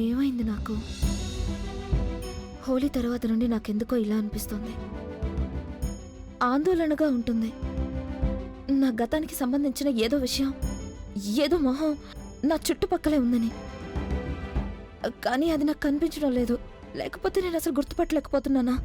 ఏమైంది నాకు? హోలీ తర్వాత నుండి నాకెందుకో ఇలా అనిపిస్తుంది. ఆందోళనగా ఉంటుంది. నా గతానికి సంబంధించిన ఏదో విషయం, ఏదో మొహం నా చుట్టుపక్కలే ఉందని. కానీ అది నాకు కనిపించడం లేదు. లేకపోతే నేను అసలు గుర్తుపట్టలేకపోతున్నానా?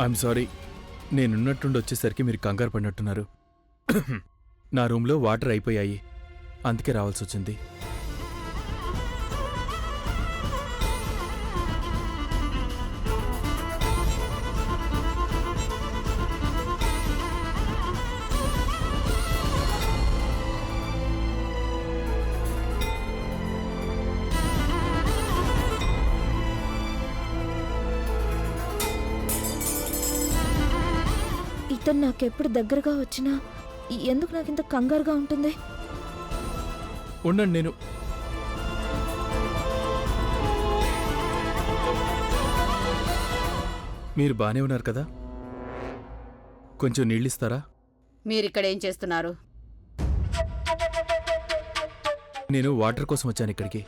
ఐఎమ్ సారీ, నేనున్నట్టుండి వచ్చేసరికి మీరు కంగారు పడినట్టున్నారు. నా రూమ్లో వాటర్ అయిపోయాయి, అందుకే రావాల్సి వచ్చింది. ఇతను నాకెప్పుడు దగ్గరగా వచ్చినా ఎందుకు నాకింత కంగారుగా ఉంటుంది? ఉండండి, నేను మీరు బానే ఉన్నారు కదా? కొంచెం నీళ్ళిస్తారా? మీరిక్కడేం చేస్తున్నారు? నేను వాటర్ కోసం వచ్చాను ఇక్కడికి.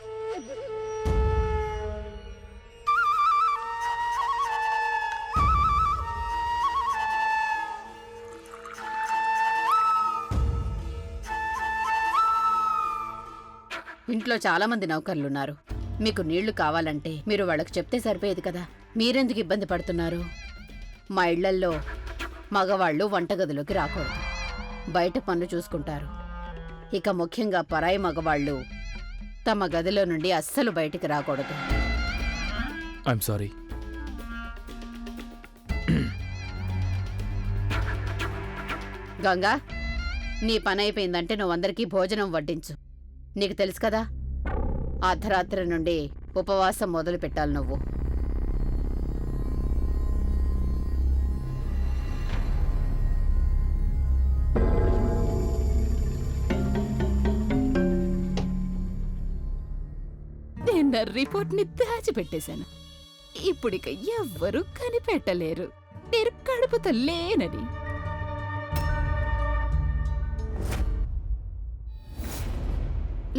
ఇంట్లో చాలా మంది నౌకర్లున్నారు. మీకు నీళ్లు కావాలంటే మీరు వాళ్ళకి చెప్తే సరిపోయేది కదా. మీరెందుకు ఇబ్బంది పడుతున్నారు? మా ఇళ్లల్లో మగవాళ్ళు వంటగదిలోకి రాకూడదు, బయట పనులు చూసుకుంటారు. ఇక ముఖ్యంగా పరాయి మగవాళ్ళు తమ గదిలో నుండి అస్సలు బయటికి రాకూడదు. I'm sorry. గంగా, నీ పని అయిపోయిందంటే నువ్వందరికీ భోజనం వడ్డించు. నీకు తెలుసు కదా, అర్ధరాత్రి నుండి ఉపవాసం మొదలు పెట్టాలి నువ్వు. నేను నా రిపోర్ట్ని దాచిపెట్టేశాను. ఇప్పుడిక ఎవ్వరూ కనిపెట్టలేరు నేను కడుపుతో లేనని.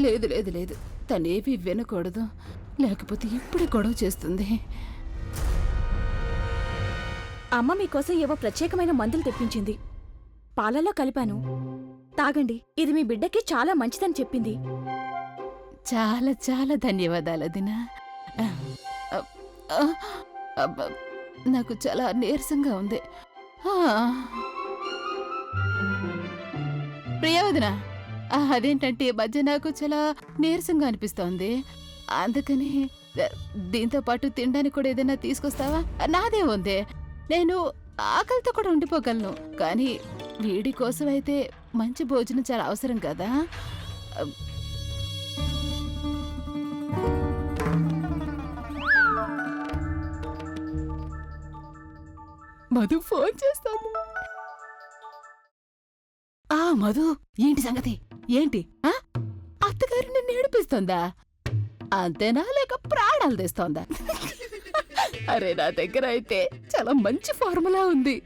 లేదు లేదు లేదు, తనేవి వినకూడదు, లేకపోతే ఇప్పుడు గొడవ చేస్తుంది. అమ్మ మీకోసం ఏవో ప్రత్యేకమైన మందులు తెప్పించింది. పాలలో కలిపాను, తాగండి. ఇది మీ బిడ్డకి చాలా మంచిదని చెప్పింది. చాలా చాలా ధన్యవాదాలు వదినా. అబ్బ, నాకు చాలా నీరసంగా ఉంది. ఆ. ప్రియా వదినా, అదేంటంటే ఈ మధ్య నాకు చాలా నీరసంగా అనిపిస్తోంది. అందుకని దీంతో పాటు తినడానికి కూడా ఏదైనా తీసుకొస్తావా? నాదే ఉంది, నేను ఆకలితో కూడా ఉండిపోగలను. కానీ వీడి కోసం అయితే మంచి భోజనం చాలా అవసరం కదా. మధు ఫోన్ చేస్తాను. మధు, ఏంటి సంగతి? ఏంటి? అత్తగారు నిన్ను ఏడిపిస్తోందా? అంతేనా, లేక ప్రాణాలు తెస్తోందా? అరే, నా దగ్గర అయితే చాలా మంచి ఫార్ములా ఉంది.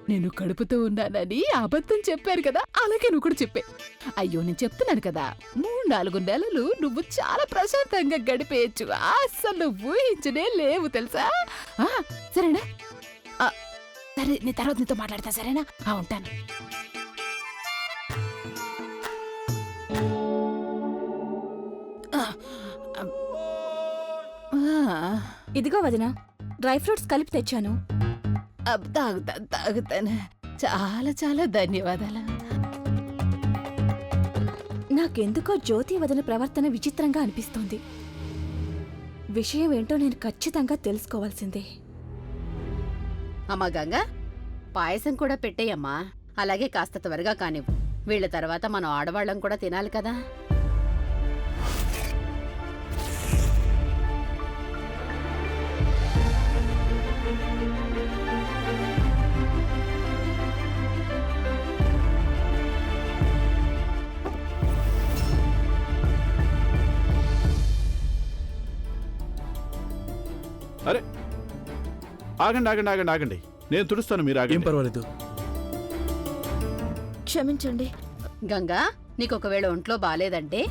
నేను కడుపుతో ఉన్నానని అబద్ధం చెప్పారు కదా, అలాగే నువ్వు కూడా చెప్పే. అయ్యో, నేను చెప్తున్నాను కదా, 3-4 నెలలు నువ్వు చాలా ప్రశాంతంగా గడిపేయచ్చు. అస్సలు ఊహించనే లేవు తెలుసా. సరేనా? సరే, నీ తర్వాత నీతో మాట్లాడతా, సరేనా? ఉంటాను. ఇదిగో వదినా, డ్రై ఫ్రూట్స్ కలిపి తెచ్చాను. తాగుతాను. చాలా చాలా ధన్యవాదాలు. నాకెందుకో జ్యోతి వదిన ప్రవర్తన విచిత్రంగా అనిపిస్తోంది. విషయం ఏంటో నేను ఖచ్చితంగా తెలుసుకోవాల్సిందే. అమ్మా గంగా, పాయసం కూడా పెట్టేయమ్మా. అలాగే కాస్త త్వరగా కానివ్వు. వీళ్ళ తర్వాత మనం ఆడవాళ్ళం కూడా తినాలి కదా. అరే, ఆగండి ఆగండి ఆగండి ఆగండి, నేను తుడుస్తాను, మీరు ఏం ఆగండి. పర్వాలేదు. క్షమించండి. గంగా, నీకొకవేళ ఒంట్లో బాలేదంటే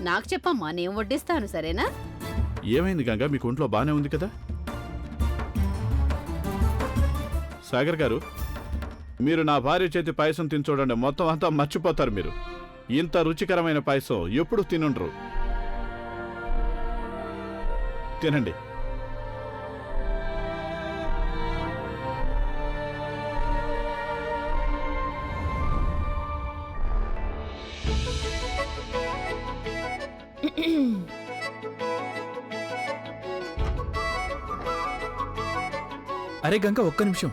నాకు చెప్పమ్మా, నేను వడ్డిస్తాను, సరేనా? ఏమైంది గంగా, మీకు ఒంట్లో బానే ఉంది కదా? సాగర్ గారు, మీరు నా భార్య చేతి పాయసం తిని చూడండి, మొత్తం అంతా మర్చిపోతారు మీరు. ఇంత రుచికరమైన పాయసం ఎప్పుడు తినుండ్రు. తినండి. అరే గంగా, ఒక్క నిమిషం.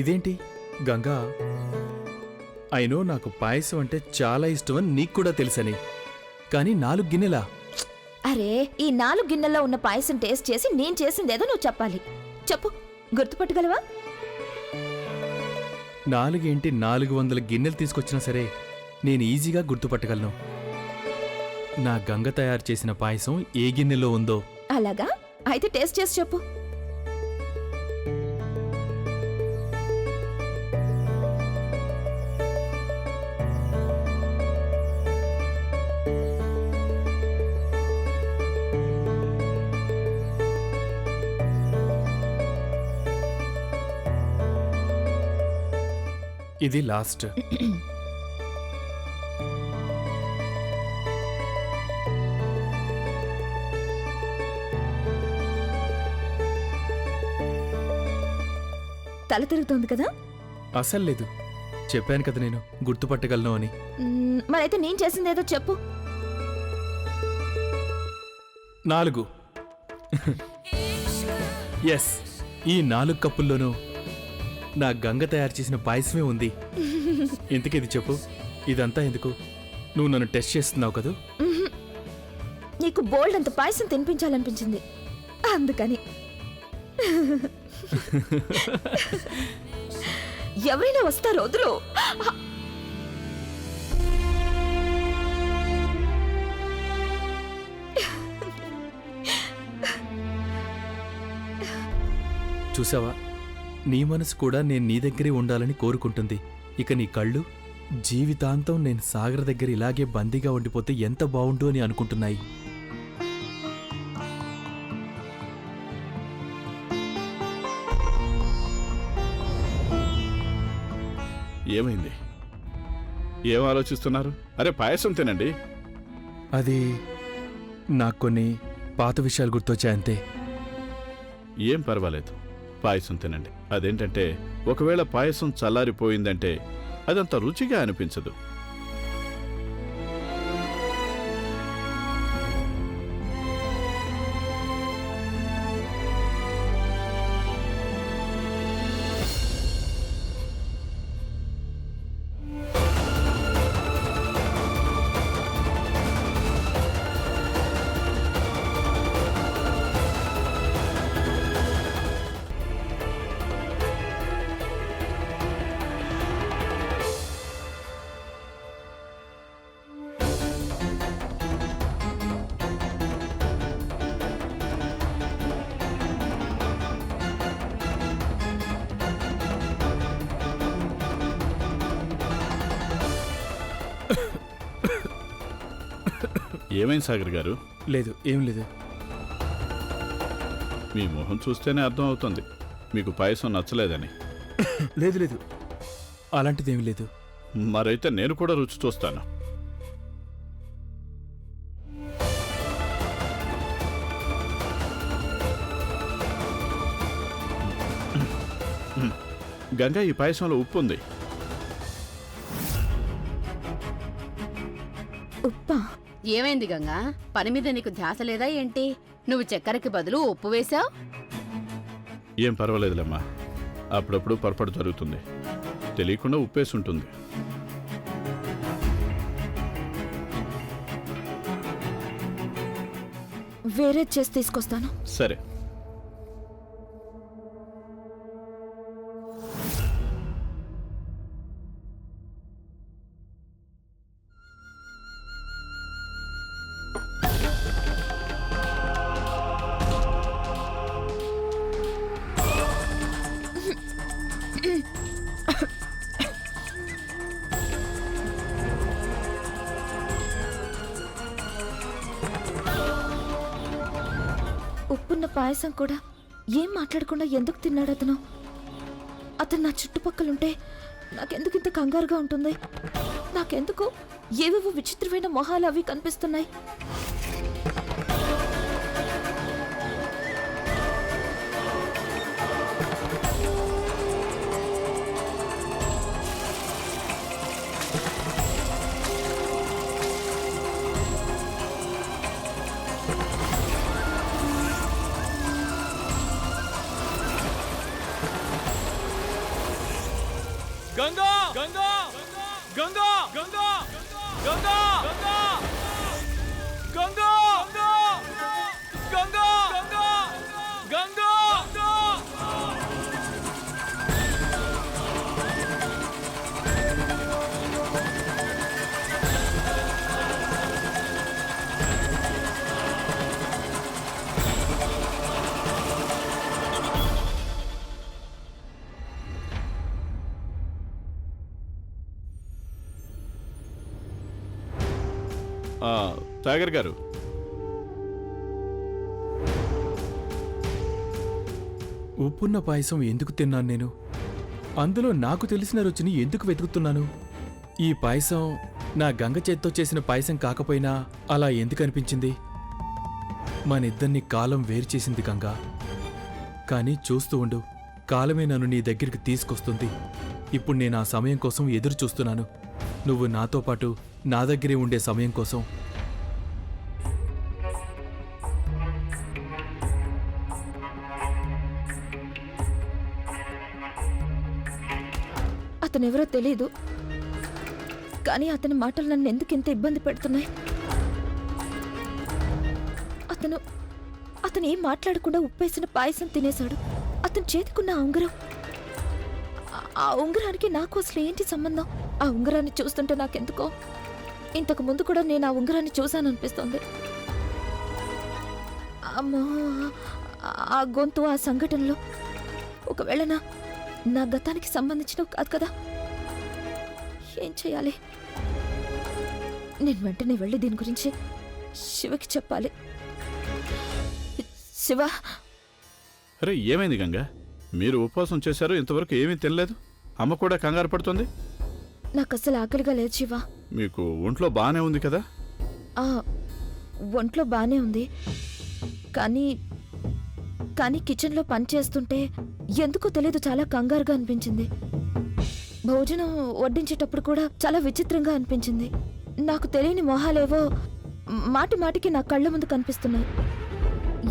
ఇదేంటి గంగా, అయినో నాకు పాయసం అంటే చాలా ఇష్టమని నీకు కూడా తెలుసని, కానీ 4 గిన్నెలా? అరే, ఈ 4 గిన్నెల్లో ఉన్న పాయసం టేస్ట్ చేసి నేను చేసిందేదో నువ్వు చెప్పాలి. చెప్పు, గుర్తుపట్టగలవా? 4 ఏంటి, 400 గిన్నెలు తీసుకొచ్చినా సరే నేను ఈజీగా గుర్తుపట్టగలను. నా గంగ తయారు చేసిన పాయసం ఏ గిన్నెలో ఉందో. అలాగా? అయితే టేస్ట్ చేసి చెప్పు. ఇది లాస్ట్. తల తిరుగుతోంది కదా? అసలు లేదు, చెప్పాను కదా నేను గుర్తుపట్టగలను అని. మరైతే నేను చేసిందేదో చెప్పు. 4. ఎస్, ఈ 4 కప్పుల్లోనూ నా గంగ తయారు చేసిన పాయసమే ఉంది. ఇంతకిది చెప్పు, ఇదంతా ఎందుకు? నువ్వు నన్ను టెస్ట్ చేస్తున్నావు కదా? నీకు బోల్డ్ అంత పాయసం తినిపించాలనిపించింది, అందుకని. ఎవరైనా వస్తారు, వదులు. చూసావా, నీ మనసు కూడా నేను నీ దగ్గరే ఉండాలని కోరుకుంటుంది. ఇక నీ కళ్ళు జీవితాంతం నేను సాగర్ దగ్గర ఇలాగే బందీగా ఉండిపోతే ఎంత బావుండు అని అనుకుంటున్నాయి. ఏమైంది? ఏం ఆలోచిస్తున్నారు? అరే పాయసం తినండి. అది నాకు కొన్ని పాత విషయాలు గుర్తొచ్చాయంతే. ఏం పర్వాలేదు, పాయసం తినండి. అదేంటంటే ఒకవేళ పాయసం చల్లారిపోయిందంటే అదంత రుచిగా అనిపించదు. ఏమైంది సాగర్ గారు? లేదు, ఏం లేదు. మీ మొహం చూస్తేనే అర్థం అవుతుంది మీకు పాయసం నచ్చలేదని. లేదు లేదు, అలాంటిదేమీ లేదు. మరైతే నేను కూడా రుచి చూస్తాను. గంగా, ఈ పాయసంలో ఉప్పు ఉంది. ఉప్పా? ఏమైంది గంగా? పని మీద నీకు ధ్యాస లేదా ఏంటి? నువ్వు చక్కెరకి బదులు ఉప్పు వేశావు. ఏం పర్వాలేదులేమ్మా, అప్పుడప్పుడు పొరపాటు జరుగుతుంది. తెలియకుండా ఉప్పేసి ఉంటుంది. వేరే చేసి తీసుకొస్తాను. సరే. ఉప్పున్న పాయసం కూడా ఏం మాట్లాడకుండా ఎందుకు తిన్నాడు అతను? అతను నా చుట్టుపక్కలుంటే నాకెందుకు ఇంత కంగారుగా ఉంటుంది? నాకెందుకు ఏవేవో విచిత్రమైన మొహాలు అవి కనిపిస్తున్నాయి. గంగా గంగా గంగా గంగా గంగా గంగా గంగా గంగా గంగా సాగర్ గారు, ఉప్పున్న పాయసం ఎందుకు తిన్నాను నేను? అందులో నాకు తెలిసిన రుచిని ఎందుకు వెతుకుతున్నాను? ఈ పాయసం నా గంగ చేత్తో చేసిన పాయసం కాకపోయినా అలా ఎందుకు అనిపించింది? మనిద్దరినీ కాలం వేరు చేసింది గంగా. కానీ చూస్తూ ఉండు, కాలమే నన్ను నీ దగ్గరికి తీసుకొస్తుంది. ఇప్పుడు నేను ఆ సమయం కోసం ఎదురు చూస్తున్నాను. నువ్వు నాతో పాటు నా దగ్గరే ఉండే సమయం కోసం. అతనెవరో తెలీదు, కానీ అతని మాటలు నన్ను ఎందుకు ఇంత ఇబ్బంది పెడుతున్నాయి? అతను ఏం మాట్లాడకుండా ఉప్పేసిన పాయసం తినేశాడు. అతని చేతికున్న ఆ ఉంగరం, ఆ ఉంగరానికి నాకు అసలు ఏంటి సంబంధం? ఆ ఉంగరాన్ని చూస్తుంటే నాకెందుకో ఇంతకు ముందు కూడా నేను ఆ ఉంగరాన్ని చూశాననిపిస్తోంది. అమ్మో, ఆ గొంతు, ఆ సంఘటనలో ఒకవేళ నా గతానికి సంబంధించినవి కాదు కదా. ఏం చేయాలి? నేను వెంటనే వెళ్ళి దీని గురించి శివకి చెప్పాలి. శివ. అరే ఏమైంది గంగా? మీరు ఉపవాసం చేశారు, ఇంతవరకు ఏమీ తినలేదు. అమ్మ కూడా కంగారు పడుతుంది. నాకు అస్సలు ఆకలిగా లేదు శివ. మీకు ఒంట్లో బాగానే ఉంది కదా? ఆ, ఒంట్లో బానే ఉంది, కానీ కానీ కిచెన్లో పని చేస్తుంటే ఎందుకో తెలియదు చాలా కంగారుగా అనిపించింది. భోజనం వడ్డించేటప్పుడు కూడా చాలా విచిత్రంగా అనిపించింది. నాకు తెలియని మొహాలేవో మాటి మాటికి నా కళ్ళ ముందు కనిపిస్తున్నాయి.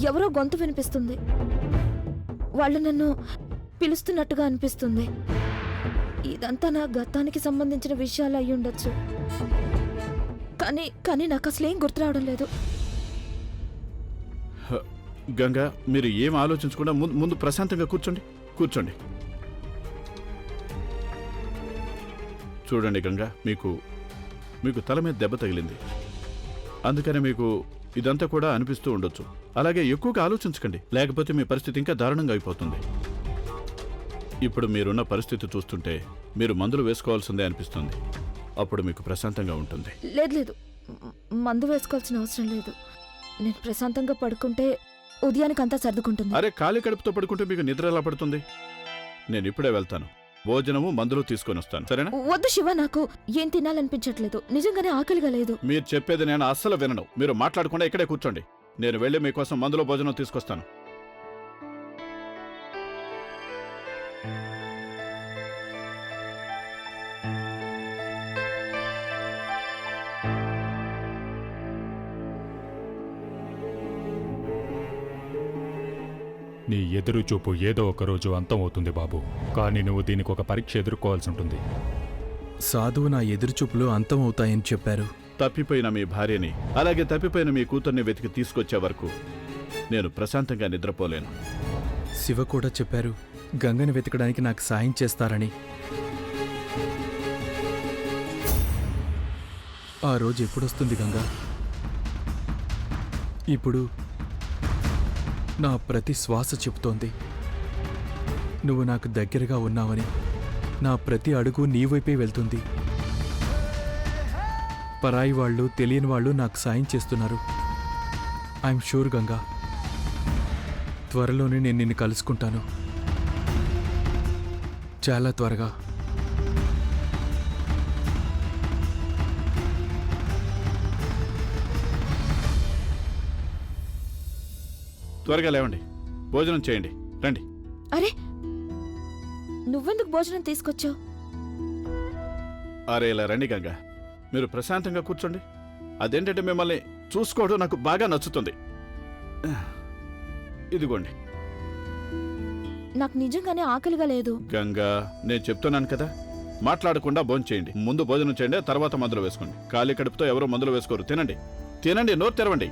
ఎవరో గొంతు వినిపిస్తుంది. వాళ్ళు నన్ను పిలుస్తున్నట్టుగా అనిపిస్తుంది. ఇదంతా నా గతానికి సంబంధించిన విషయాలు అయి ఉండొచ్చు, కానీ కానీ నాకు అసలేం గుర్తు రావడం లేదు. గంగా, మీరు ఏం ఆలోచించకుండా ముందు ప్రశాంతంగా కూర్చోండి. కూర్చోండి. చూడండి గంగా, మీకు తల మీద దెబ్బ తగిలింది, అందుకని మీకు ఇదంతా కూడా అనిపిస్తూ ఉండొచ్చు. అలాగే ఎక్కువగా ఆలోచించకండి, లేకపోతే మీ పరిస్థితి ఇంకా దారుణంగా అయిపోతుంది. ఇప్పుడు మీరున్న పరిస్థితి చూస్తుంటే మీరు మందులు వేసుకోవాల్సిందే అనిపిస్తుంది. అప్పుడు మీకు ప్రశాంతంగా ఉంటుంది. లేదు లేదు, మందు వేసుకోవాల్సిన అవసరం లేదు. నేను ప్రశాంతంగా పడుకుంటే ఉదయానికి అంతా సర్దుకుంటుంది. అరే, ఖాళీ కడుపుతో పడుకుంటే మీకు నిద్ర ఎలా పడుతుంది? నేను ఇప్పుడే వెళ్తాను, భోజనము మందులు తీసుకొని వస్తాను, సరేనా? వద్దు శివ, నాకు ఏం తినాలనిపించట్లేదు. నిజంగానే ఆకలిగా లేదు. మీరు చెప్పేది నేను అస్సలు వినను. మీరు మాట్లాడకుండా ఇక్కడే కూర్చోండి. నేను వెళ్ళి మీకోసం మందులో భోజనం తీసుకొస్తాను. నీ ఎదురు చూపు ఏదో ఒకరోజు అంతమవుతుంది బాబు, కానీ నువ్వు దీనికి ఒక పరీక్ష ఎదుర్కోవాల్సి ఉంటుంది. సాధువు నా ఎదురుచూపులు అంతమవుతాయని చెప్పారు. తప్పిపోయిన మీ భార్యని, అలాగే తప్పిపోయిన మీ కూతుర్ని వెతికి తీసుకొచ్చే వరకు నేను ప్రశాంతంగా నిద్రపోలేను. శివ కూడా చెప్పారు గంగని వెతకడానికి నాకు సాయం చేస్తారని. ఆ రోజు ఎప్పుడొస్తుంది గంగా? ఇప్పుడు నా ప్రతి శ్వాస చెబుతోంది నువ్వు నాకు దగ్గరగా ఉన్నావని. నా ప్రతి అడుగు నీ వైపే వెళ్తుంది. పరాయి వాళ్ళు, తెలియని వాళ్ళు నాకు సాయం చేస్తున్నారు. ఐఎమ్ షూర్ గంగా, త్వరలోనే నేను నిన్ను కలుసుకుంటాను, చాలా త్వరగా. త్వరగా లేవండి, భోజనం చేయండి, రండి. అరే, నువ్వెందుకు భోజనం తీసుకొచ్చావు? అరే, ఇలా రండి గంగా, మీరు ప్రశాంతంగా కూర్చోండి. అదేంటంటే మిమ్మల్ని చూసుకోవడం నాకు బాగా నచ్చుతుంది. ఇదిగోండి. నాకు నిజంగానే ఆకలిగా లేదు. గంగా, నేను చెప్తున్నాను కదా, మాట్లాడకుండా భోంచేయండి. ముందు భోజనం చేయండి, తర్వాత మందులు వేసుకోండి. ఖాళీ కడుపుతో ఎవరో మందులు వేసుకోరు. తినండి, తినండి, నోరు తెరవండి.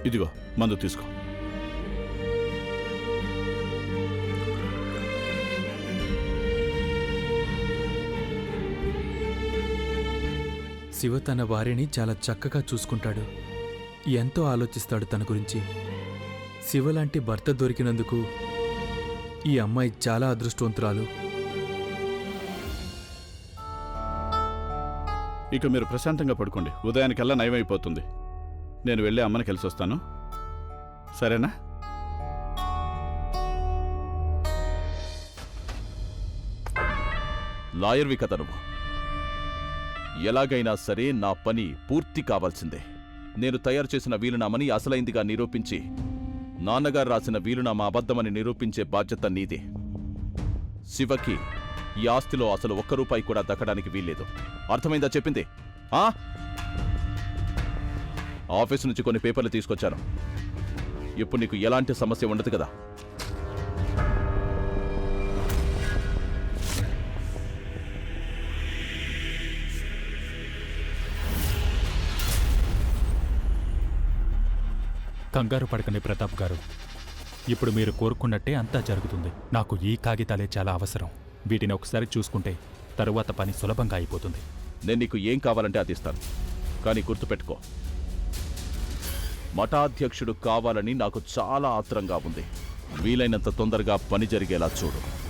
ఇదిగో మందు తీసుకో. శివ తన భార్యని చాలా చక్కగా చూసుకుంటాడు, ఎంతో ఆలోచిస్తాడు తన గురించి. శివలాంటి భర్త దొరికినందుకు ఈ అమ్మాయి చాలా అదృష్టవంతురాలు. ఇక మీరు ప్రశాంతంగా పడుకోండి, ఉదయానికల్లా నయమైపోతుంది. నేను వెళ్ళి అమ్మని కలిసి వస్తాను, సరేనా? లాయర్వి కదా నువ్వు. ఎలాగైనా సరే నా పని పూర్తి కావాల్సిందే. నేను తయారు చేసిన వీలునామాని అసలైందిగా నిరూపించి, నాన్నగారు రాసిన వీలునామా అబద్ధమని నిరూపించే బాధ్యత నీదే. శివకి ఈ ఆస్తిలో అసలు ఒక్క రూపాయి కూడా దక్కడానికి వీల్లేదు. అర్థమైందా చెప్పింది? ఆఫీసు నుంచి కొన్ని పేపర్లు తీసుకొచ్చాను. ఇప్పుడు నీకు ఎలాంటి సమస్య ఉండదు కదా? కంగారు పడకండి ప్రతాప్ గారు. ఇప్పుడు మీరు కోరుకున్నట్టే అంతా జరుగుతుంది. నాకు ఈ కాగితాలే చాలా అవసరం. వీటిని ఒకసారి చూసుకుంటే తరువాత పని సులభంగా అయిపోతుంది. నేను నీకు ఏం కావాలంటే అది ఇస్తాను. కానీ గుర్తుపెట్టుకో, మఠాధ్యక్షుడు కావాలని నాకు చాలా ఆత్రంగా ఉంది. వీలైనంత తొందరగా పని జరిగేలా చూడు.